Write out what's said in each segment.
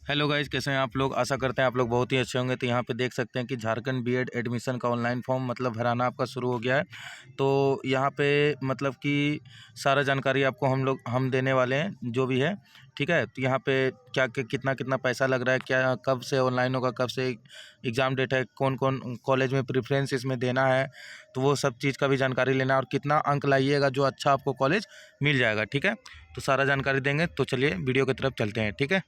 Hello guys, कैसे हैं आप लोग। आशा करते हैं आप लोग बहुत ही अच्छे होंगे। तो यहाँ पे देख सकते हैं कि झारखंड बीएड एडमिशन का ऑनलाइन फॉर्म भराना आपका शुरू हो गया है। तो यहाँ पे कि सारा जानकारी आपको हम देने वाले हैं जो भी है, ठीक है। तो यहाँ पे कितना कितना पैसा लग रहा है, क्या कब से ऑनलाइन होगा, कब से एग्ज़ाम डेट है, कौन कौन कॉलेज में प्रेफरेंस इसमें देना है, तो वो सब चीज़ का भी जानकारी लेना है। और कितना अंक लाइएगा जो अच्छा आपको कॉलेज मिल जाएगा, ठीक है। तो सारा जानकारी देंगे। तो चलिए वीडियो की तरफ चलते हैं, ठीक है।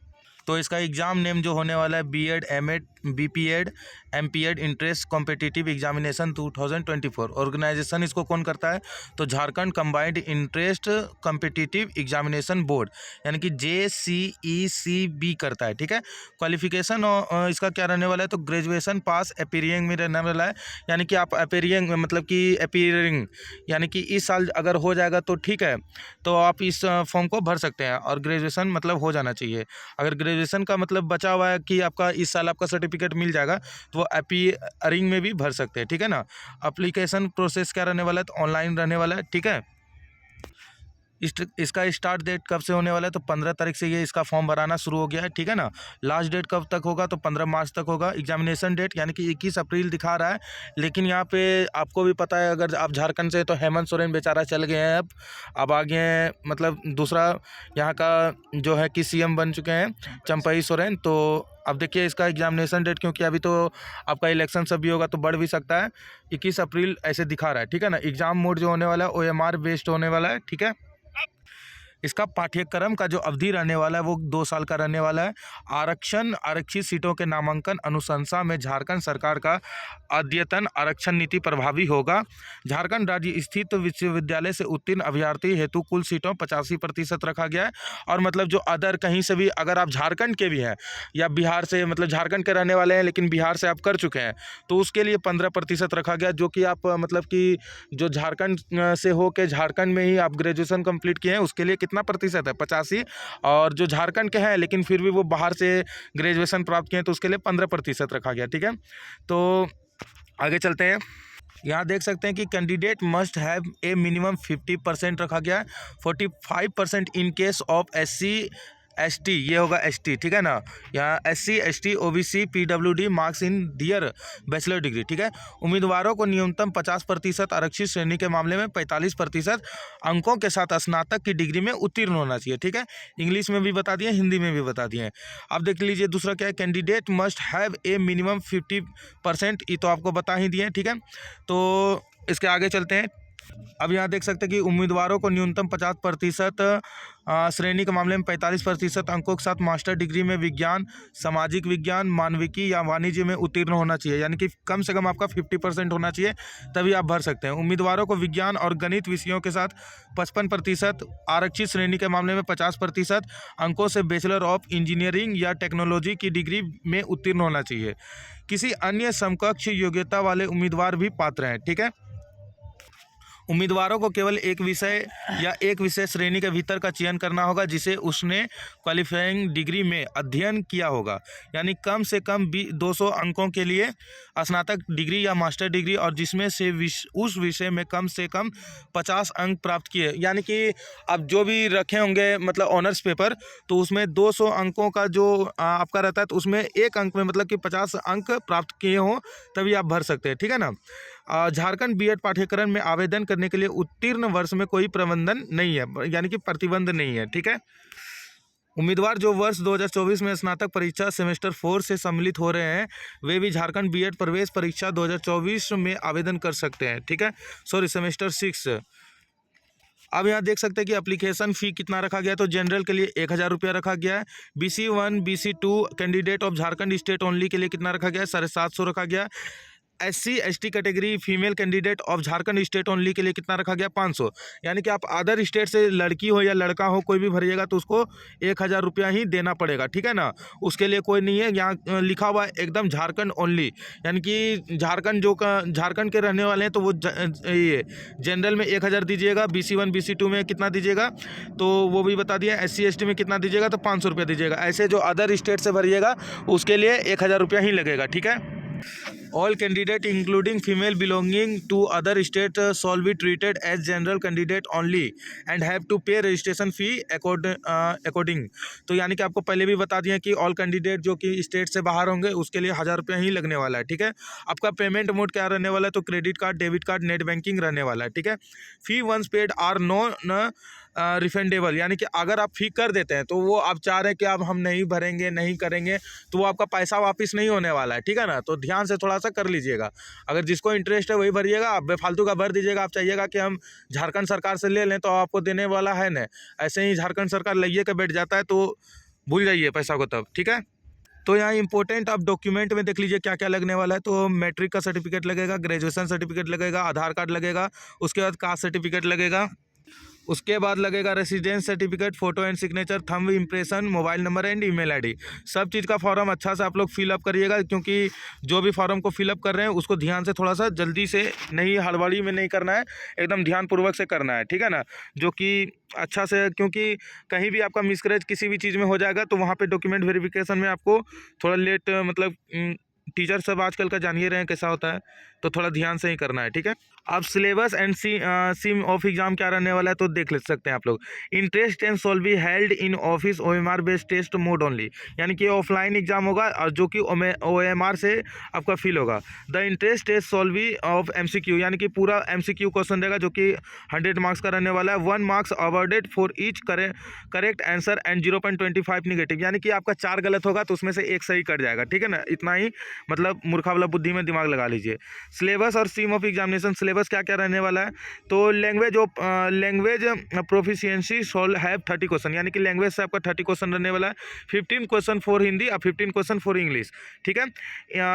तो इसका एग्ज़ाम नेम जो होने वाला है BEd, MEd, BPEd, MPEd entrance competitive examination 2024। Organisation इसको कौन करता है, तो Jharkhand combined entrance competitive examination board यानी कि JCECB करता है, ठीक है। क्वालिफिकेशन इसका क्या रहने वाला है, तो ग्रेजुएशन पास अपीयरिंग में रहने वाला है। यानी कि आप अपीयरिंग अपीयरिंग यानी कि इस साल अगर हो जाएगा तो ठीक है, तो आप इस फॉर्म को भर सकते हैं। और ग्रेजुएशन हो जाना चाहिए। अगर ग्रेजुएशन का बचा हुआ है कि आपका इस साल आपका सर्टिफिकेट मिल जाएगा, तो वो अपीयरिंग में भी भर सकते हैं, ठीक है ना। एप्लीकेशन प्रोसेस क्या रहने वाला है, तो ऑनलाइन रहने वाला है, ठीक है। इसका स्टार्ट डेट कब से होने वाला है, तो 15 तारीख से ये इसका फॉर्म भराना शुरू हो गया है, ठीक है ना। लास्ट डेट कब तक होगा, तो 15 मार्च तक होगा। एग्जामिनेशन डेट यानी कि 21 अप्रैल दिखा रहा है, लेकिन यहाँ पे आपको भी पता है, अगर आप झारखंड से, तो हेमंत सोरेन बेचारा चल गए हैं। अब आगे हैं दूसरा यहाँ का जो है कि CM बन चुके हैं चंपई सोरेन। तो अब देखिए इसका एग्जामिनेशन डेट, क्योंकि अभी तो आपका इलेक्शन सब भी होगा तो बढ़ भी सकता है, 21 अप्रैल ऐसे दिखा रहा है, ठीक है ना। एग्जाम मोड जो होने वाला है OMR बेस्ड होने वाला है, ठीक है। इसका पाठ्यक्रम का जो अवधि रहने वाला है वो 2 साल का रहने वाला है। आरक्षण आरक्षित सीटों के नामांकन अनुशंसा में झारखंड सरकार का अद्यतन आरक्षण नीति प्रभावी होगा। झारखंड राज्य स्थित विश्वविद्यालय से उत्तीर्ण अभ्यर्थी हेतु कुल सीटों 85% रखा गया है। और जो अदर कहीं से भी अगर आप झारखंड के भी हैं या बिहार से, झारखंड के रहने वाले हैं लेकिन बिहार से आप कर चुके हैं, तो उसके लिए 15% रखा गया। जो कि आप कि जो झारखंड से हो के झारखंड में ही आप ग्रेजुएशन कंप्लीट किए हैं, उसके लिए कितना प्रतिशत है, 85। और जो झारखंड के हैं लेकिन फिर भी वो बाहर से ग्रेजुएशन प्राप्त किए हैं, तो उसके लिए 15% रखा गया, ठीक है। तो आगे चलते हैं। यहाँ देख सकते हैं कि candidate must have a minimum 50% रखा गया है। 45% in case of SC ST, ये होगा ST, ठीक है ना। यहाँ SC ST OBC PWD marks in their bachelor degree, ठीक है। उम्मीदवारों को न्यूनतम 50% आरक्षित श्रेणी के मामले में 45% अंकों के साथ स्नातक की डिग्री में उत्तीर्ण होना चाहिए, ठीक है। इंग्लिश में भी बता दिए, हिंदी में भी बता दिए। अब देख लीजिए दूसरा क्या है, candidate must have a minimum 50%, ये तो आपको बता ही दिए, ठीक है। तो इसके आगे चलते हैं। अब यहाँ देख सकते हैं कि उम्मीदवारों को न्यूनतम 50% श्रेणी के मामले में 45% अंकों के साथ मास्टर डिग्री में विज्ञान, सामाजिक विज्ञान, मानविकी या वाणिज्य में उत्तीर्ण होना चाहिए। यानी कि कम से कम आपका 50% होना चाहिए, तभी आप भर सकते हैं। उम्मीदवारों को विज्ञान और गणित विषयों के साथ 55%, आरक्षित श्रेणी के मामले में 50% अंकों से बैचलर ऑफ इंजीनियरिंग या टेक्नोलॉजी की डिग्री में उत्तीर्ण होना चाहिए। किसी अन्य समकक्ष योग्यता वाले उम्मीदवार भी पात्र हैं, ठीक है। उम्मीदवारों को केवल एक विषय या एक विषय श्रेणी के भीतर का चयन करना होगा जिसे उसने क्वालिफाइंग डिग्री में अध्ययन किया होगा। यानी कम से कम 200 अंकों के लिए स्नातक डिग्री या मास्टर डिग्री, और जिसमें से उस विषय में कम से कम 50 अंक प्राप्त किए। यानी कि आप जो भी रखे होंगे ऑनर्स पेपर, तो उसमें 200 अंकों का जो आपका रहता है, तो उसमें एक अंक में कि 50 अंक प्राप्त किए हों, तभी आप भर सकते हैं, ठीक है ना। झारखंड बीएड पाठ्यक्रम में आवेदन करने के लिए उत्तीर्ण वर्ष में कोई प्रबंधन नहीं है, यानी कि प्रतिबंध नहीं है, ठीक है। उम्मीदवार जो वर्ष 2024 में स्नातक परीक्षा सेमेस्टर 4 से सम्मिलित हो रहे हैं, वे भी झारखंड बीएड प्रवेश परीक्षा 2024 में आवेदन कर सकते हैं, ठीक है। सेमेस्टर 6। अब यहाँ देख सकते हैं कि एप्लीकेशन फ़ी कितना रखा गया है। तो जनरल के लिए 1000 रुपया रखा गया है। BC1 BC2 candidate of Jharkhand state only के लिए कितना रखा गया है, 750 रखा गया है। SC ST category female candidate of Jharkhand state only के लिए कितना रखा गया, 500। यानी कि आप अदर स्टेट से लड़की हो या लड़का हो, कोई भी भरिएगा तो उसको 1000 रुपया ही देना पड़ेगा, ठीक है ना। उसके लिए कोई नहीं है, यहाँ लिखा हुआ है एकदम झारखंड ओनली। यानी कि झारखंड के रहने वाले हैं तो वो ये जनरल में 1000 दीजिएगा, BC1 BC2 में कितना दीजिएगा तो वो भी बता दिया, SC ST में कितना दीजिएगा तो 500 रुपया दीजिएगा। ऐसे जो अदर स्टेट से भरिएगा उसके लिए 1000 रुपया ही लगेगा, ठीक है। All candidate including female belonging to other state shall be treated as general candidate only and have to pay registration fee according। तो यानी कि आपको पहले भी बता दिया कि ऑल कैंडिडेट जो कि स्टेट से बाहर होंगे उसके लिए 1000 रुपये ही लगने वाला है, ठीक है। आपका पेमेंट मोड क्या रहने वाला है, तो credit card, debit card, net banking रहने वाला है, ठीक है। Fee once paid are no refundable, यानी कि अगर आप फी कर देते हैं तो वो आप चाह रहे हैं कि अब हम नहीं भरेंगे, नहीं करेंगे, तो वो आपका पैसा वापस नहीं होने वाला है, ठीक है ना। तो ध्यान से थोड़ा सा कर लीजिएगा। अगर जिसको इंटरेस्ट है वही भरिएगा, आप बेफालतू का भर दीजिएगा। आप चाहिएगा कि हम झारखंड सरकार से ले लें तो आपको देने वाला है ना, ऐसे ही झारखंड सरकार लइए के बैठ जाता है, तो भूल जाइए पैसा को तब, ठीक है। तो यहाँ इंपॉर्टेंट आप डॉक्यूमेंट में देख लीजिए क्या क्या लगने वाला है। तो मैट्रिक का सर्टिफिकेट लगेगा, ग्रेजुएशन सर्टिफिकेट लगेगा, आधार कार्ड लगेगा, उसके बाद कास्ट सर्टिफिकेट लगेगा, उसके बाद लगेगा residence certificate, photo and signature, thumb impression, mobile number and email ID. सब चीज़ का फॉर्म अच्छा से आप लोग फिलअप करिएगा, क्योंकि जो भी फॉर्म को फिलअप कर रहे हैं उसको ध्यान से, थोड़ा सा जल्दी से, नहीं हड़बड़ी में नहीं करना है, एकदम ध्यानपूर्वक से करना है, ठीक है ना। जो कि अच्छा से, क्योंकि कहीं भी आपका मिसकैरेज किसी भी चीज़ में हो जाएगा तो वहाँ पे डॉक्यूमेंट वेरिफिकेशन में आपको थोड़ा लेट, मतलब टीचर सब आजकल का जान ही रहे हैं कैसा होता है, तो थोड़ा ध्यान से ही करना है, ठीक है। अब syllabus and SIM of exam क्या रहने वाला है तो देख ले सकते हैं आप लोग। Entrance test shall be held in office OMR based test mode only, यानी कि ऑफलाइन एग्जाम होगा और जो कि OMR से आपका फिल होगा। The entrance test shall be of MCQ, यानी कि पूरा MCQ क्वेश्चन रहेगा जो कि 100 मार्क्स का रहने वाला है। 1 marks awarded for each correct answer and 0.25 negative, यानी कि आपका 4 गलत होगा तो उसमें से 1 सही कट जाएगा, ठीक है ना। इतना ही, मतलब मूर्खा वाला बुद्धि में दिमाग लगा लीजिए। सिलेबस और सीम ऑफ एग्जामिनेशन। सिलेबस क्या क्या रहने वाला है, तो language proficiency shawl have 30 question, यानी कि लैंग्वेज से आपका 30 क्वेश्चन रहने वाला है। 15 क्वेश्चन फॉर हिंदी और 15 क्वेश्चन फॉर इंग्लिश, ठीक है।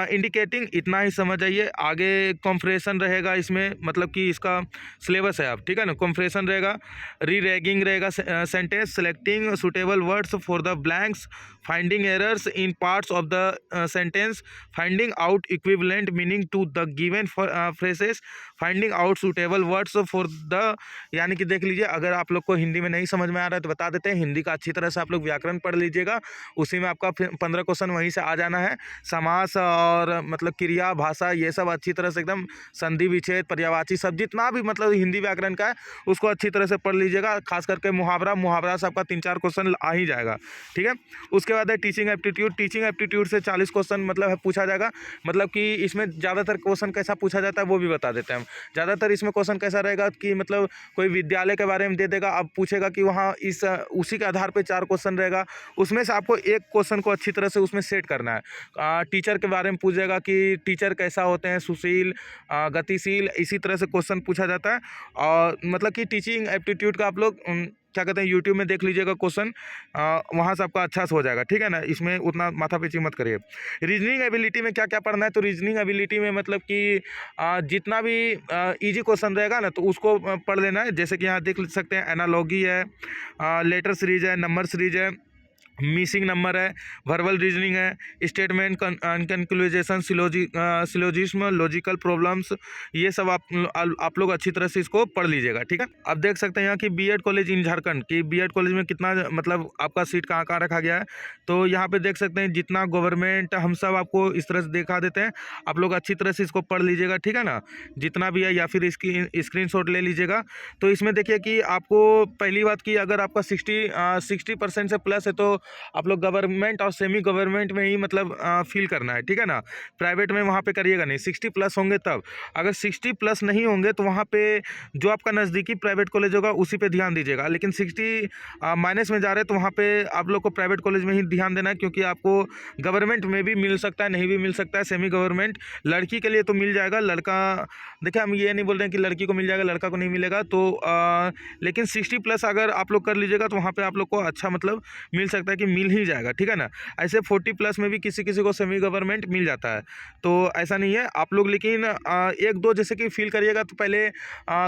इंडिकेटिंग, इतना ही समझ आइए। आगे कॉम्प्रेशन रहेगा इसमें, मतलब कि इसका सिलेबस है आप, ठीक है ना। कॉम्प्रेशन रहेगा, री रैगिंग रहेगा, sentence selecting suitable words for the blanks, finding errors in parts of the sentence, finding out equivalent meaning to the given phrases, finding out suitable words for the, यानी कि देख लीजिए, अगर आप लोग को हिंदी में नहीं समझ में आ रहा है तो बता देते हैं, हिंदी का अच्छी तरह से आप लोग व्याकरण पढ़ लीजिएगा, उसी में आपका 15 क्वेश्चन वहीं से आ जाना है। समास और मतलब क्रिया, भाषा, ये सब अच्छी तरह से एकदम, संधि विच्छेद, पर्यायवाची, सब जितना भी मतलब हिंदी व्याकरण का है उसको अच्छी तरह से पढ़ लीजिएगा। खास करके मुहावरा से आपका 3-4 क्वेश्चन आ ही जाएगा, ठीक है। उसके बाद है टीचिंग एप्टीट्यूड। टीचिंग एप्टीट्यूड से 40 क्वेश्चन मतलब पूछा जाएगा, मतलब कि इसमें ज़्यादातर क्वेश्चन कैसा पूछा जाता है वो भी बता देते हैं हम। ज़्यादातर इसमें क्वेश्चन कैसा रहेगा कि मतलब कोई विद्यालय के बारे में दे देगा, अब पूछेगा कि वहाँ उसी के आधार पे 4 क्वेश्चन रहेगा, उसमें से आपको एक क्वेश्चन को अच्छी तरह से उसमें सेट करना है। टीचर के बारे में पूछेगा कि टीचर कैसा होते हैं, सुशील, गतिशील, इसी तरह से क्वेश्चन पूछा जाता है। और मतलब कि टीचिंग एप्टीट्यूड का आप लोग क्या कहते हैं, यूट्यूब में देख लीजिएगा क्वेश्चन, वहाँ से आपका अच्छा से हो जाएगा, ठीक है ना। इसमें उतना माथापच्ची मत करिए। रीजनिंग एबिलिटी में क्या क्या पढ़ना है, तो रीजनिंग एबिलिटी में मतलब कि जितना भी इजी क्वेश्चन रहेगा ना तो उसको पढ़ लेना है। जैसे कि यहाँ देख सकते हैं, एनालॉगी है, लेटर सीरीज है, नंबर सीरीज है, मिसिंग नंबर है, वर्बल रीजनिंग है, statement conclusion, syllogism, logical problems, ये सब आप लोग अच्छी तरह से इसको पढ़ लीजिएगा, ठीक है। अब देख सकते हैं यहाँ की बीएड कॉलेज इन झारखंड की, बीएड कॉलेज में कितना मतलब आपका सीट कहाँ कहाँ रखा गया है, तो यहाँ पे देख सकते हैं जितना गवर्नमेंट, हम सब आपको इस तरह से दिखा देते हैं, आप लोग अच्छी तरह से इसको पढ़ लीजिएगा, ठीक है ना, जितना भी है, या फिर इसकी स्क्रीनशॉट ले लीजिएगा। तो इसमें देखिए कि आपको पहली बात की, अगर आपका 60% से प्लस है तो आप लोग गवर्नमेंट और सेमी गवर्नमेंट में ही मतलब फील करना है, ठीक है ना। प्राइवेट में वहाँ पे करिएगा नहीं, 60 प्लस होंगे तब। अगर 60 प्लस नहीं होंगे तो वहाँ पे जो आपका नज़दीकी प्राइवेट कॉलेज होगा उसी पे ध्यान दीजिएगा। लेकिन 60 माइनस में जा रहे हैं तो वहाँ पे आप लोग को प्राइवेट कॉलेज में ही ध्यान देना है, क्योंकि आपको गवर्नमेंट में भी मिल सकता है, नहीं भी मिल सकता है। सेमी गवर्नमेंट लड़की के लिए तो मिल जाएगा, लड़का, देखिए हम ये नहीं बोल रहे हैं कि लड़की को मिल जाएगा लड़का को नहीं मिलेगा, तो लेकिन 60 प्लस अगर आप लोग कर लीजिएगा तो वहाँ पे आप लोग को अच्छा मतलब मिल सकता है कि मिल ही जाएगा, ठीक है ना। ऐसे 40 प्लस में भी किसी किसी को सेमी गवर्नमेंट मिल जाता है, तो ऐसा नहीं है आप लोग। लेकिन 1-2 जैसे कि फील करिएगा तो पहले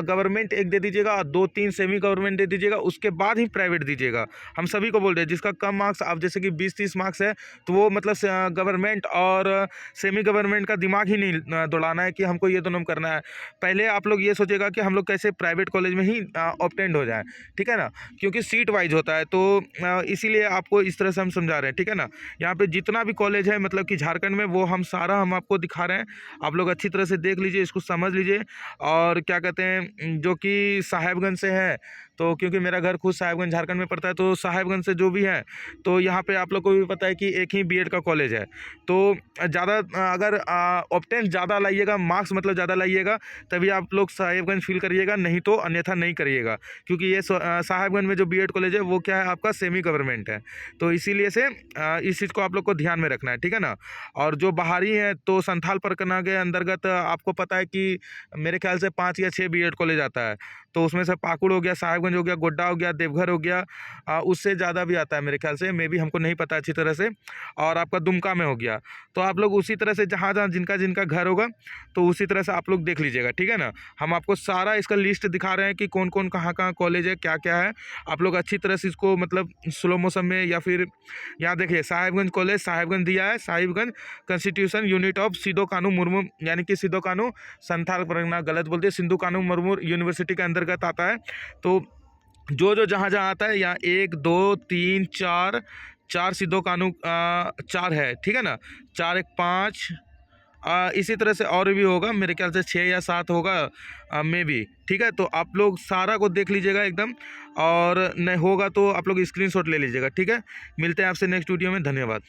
गवर्नमेंट 1 दे दीजिएगा, 2-3 सेमी गवर्नमेंट दे दीजिएगा, उसके बाद ही प्राइवेट दीजिएगा। हम सभी को बोल रहे हैं जिसका कम मार्क्स, आप जैसे कि 20-30 मार्क्स है तो वो मतलब गवर्नमेंट और सेमी गवर्नमेंट का दिमाग ही नहीं दौड़ाना है कि हमको ये दोनों करना है। पहले आप लोग ये सोचेगा कि हम लोग कैसे प्राइवेट कॉलेज में ही ऑब्टेंड हो जाए, ठीक है ना, क्योंकि सीट वाइज होता है, तो इसीलिए आपको आपको इस तरह से हम समझा रहे हैं, ठीक है ना। यहाँ पे जितना भी कॉलेज है मतलब कि झारखंड में, वो हम आपको दिखा रहे हैं। आप लोग अच्छी तरह से देख लीजिए, इसको समझ लीजिए। और क्या कहते हैं, जो कि साहेबगंज से है, तो क्योंकि मेरा घर खुद साहेबगंज झारखंड में पड़ता है, तो साहेबगंज से जो भी है, तो यहाँ पे आप लोग को भी पता है कि एक ही बीएड का कॉलेज है। तो ज़्यादा अगर ऑप्टेंस ज़्यादा लाइएगा, मार्क्स मतलब ज़्यादा लाइएगा, तभी आप लोग साहेबगंज फील करिएगा, नहीं तो अन्यथा नहीं करिएगा। क्योंकि ये साहेबगंज में जो बीएड कॉलेज है वो क्या है, आपका सेमी गवर्नमेंट है। तो इसीलिए से इस चीज़ को आप लोग को ध्यान में रखना है, ठीक है ना। और जो बाहरी है, तो संथाल परगना के अंतर्गत आपको पता है कि मेरे ख्याल से 5 या 6 बीएड कॉलेज आता है। तो उसमें से पाकुड़ हो गया, साहेबगंज हो गया, गोड्डा हो गया, देवघर हो गया, उससे ज़्यादा भी आता है मेरे ख्याल से, मे बी हमको नहीं पता अच्छी तरह से। और आपका दुमका में हो गया। तो आप लोग उसी तरह से जहाँ जहाँ जिनका जिनका घर होगा, तो उसी तरह से आप लोग देख लीजिएगा, ठीक है ना। हम आपको सारा इसका लिस्ट दिखा रहे हैं कि कौन कौन कहाँ कहाँ कॉलेज है, क्या क्या है। आप लोग अच्छी तरह से इसको मतलब स्लो मोशन में, या फिर यहाँ देखिए साहेबगंज कॉलेज, साहेबगंज दिया है, Sahibganj constitution unit of Sido Kanhu Murmu, यानी कि सिदो कानू संथाल परगना, गलत बोलते हैं, सिंधु कानू मुर्मू यूनिवर्सिटी के अंतर्गत आता है। तो जो जो जहाँ जहाँ आता है, यहाँ 1 2 3 4 4 सिद्धो कानू 4 है, ठीक है ना। 4 1 5, इसी तरह से और भी होगा, मेरे ख्याल से 6 या 7 होगा मे बी, ठीक है। तो आप लोग सारा को देख लीजिएगा एकदम, और नहीं होगा तो आप लोग स्क्रीनशॉट ले लीजिएगा, ठीक है। मिलते हैं आपसे नेक्स्ट वीडियो में, धन्यवाद।